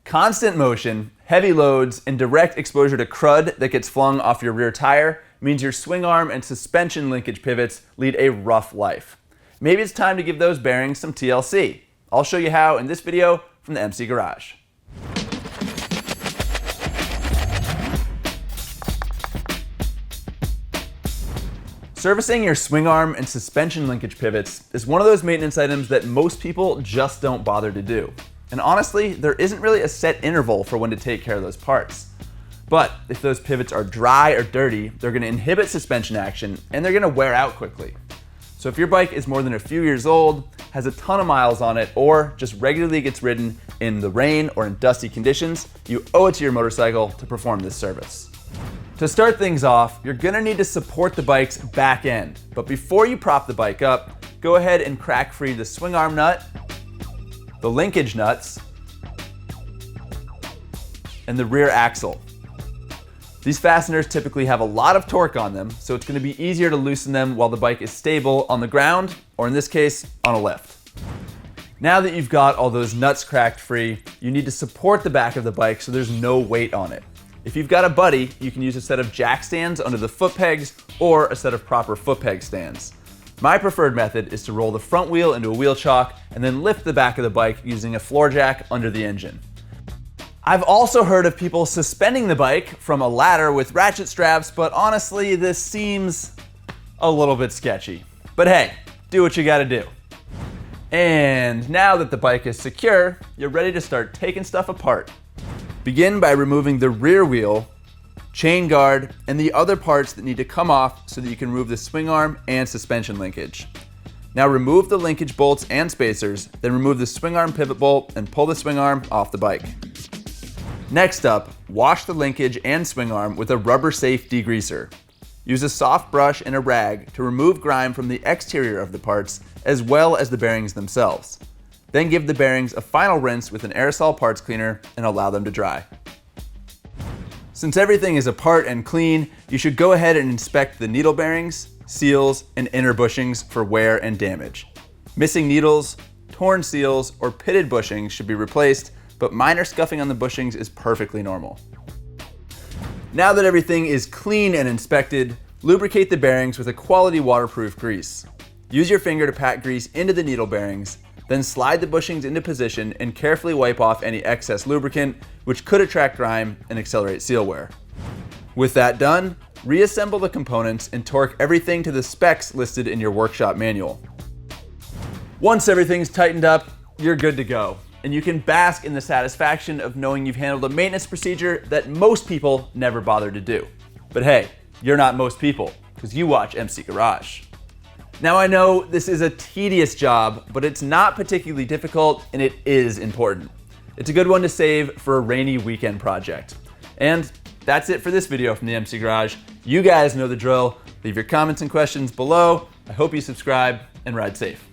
Constant motion, heavy loads, and direct exposure to crud that gets flung off your rear tire means your swing arm and suspension linkage pivots lead a rough life. Maybe it's time to give those bearings some TLC. I'll show you how in this video from the MC Garage. Servicing your swing arm and suspension linkage pivots is one of those maintenance items that most people just don't bother to do. And honestly, there isn't really a set interval for when to take care of those parts. But if those pivots are dry or dirty, they're going to inhibit suspension action and they're going to wear out quickly. So if your bike is more than a few years old, has a ton of miles on it, or just regularly gets ridden in the rain or in dusty conditions, you owe it to your motorcycle to perform this service. To start things off, you're going to need to support the bike's back end. But before you prop the bike up, go ahead and crack free the swing arm nut, the linkage nuts, and the rear axle. These fasteners typically have a lot of torque on them, so it's going to be easier to loosen them while the bike is stable on the ground, or in this case, on a lift. Now that you've got all those nuts cracked free, you need to support the back of the bike so there's no weight on it. If you've got a buddy, you can use a set of jack stands under the foot pegs or a set of proper foot peg stands. My preferred method is to roll the front wheel into a wheel chock and then lift the back of the bike using a floor jack under the engine. I've also heard of people suspending the bike from a ladder with ratchet straps, but honestly, this seems a little bit sketchy. But hey, do what you gotta do. And now that the bike is secure, you're ready to start taking stuff apart. Begin by removing the rear wheel, chain guard, and the other parts that need to come off so that you can remove the swing arm and suspension linkage. Now remove the linkage bolts and spacers, then remove the swing arm pivot bolt and pull the swing arm off the bike. Next up, wash the linkage and swing arm with a rubber-safe degreaser. Use a soft brush and a rag to remove grime from the exterior of the parts as well as the bearings themselves. Then give the bearings a final rinse with an aerosol parts cleaner and allow them to dry. Since everything is apart and clean, you should go ahead and inspect the needle bearings, seals, and inner bushings for wear and damage. Missing needles, torn seals, or pitted bushings should be replaced, but minor scuffing on the bushings is perfectly normal. Now that everything is clean and inspected, lubricate the bearings with a quality waterproof grease. Use your finger to pat grease into the needle bearings, then slide the bushings into position and carefully wipe off any excess lubricant, which could attract grime and accelerate seal wear. With that done, reassemble the components and torque everything to the specs listed in your workshop manual. Once everything's tightened up, you're good to go, and you can bask in the satisfaction of knowing you've handled a maintenance procedure that most people never bother to do. But hey, you're not most people, because you watch MC Garage. Now I know this is a tedious job, but it's not particularly difficult and it is important. It's a good one to save for a rainy weekend project. And that's it for this video from the MC Garage. You guys know the drill. Leave your comments and questions below. I hope you subscribe and ride safe.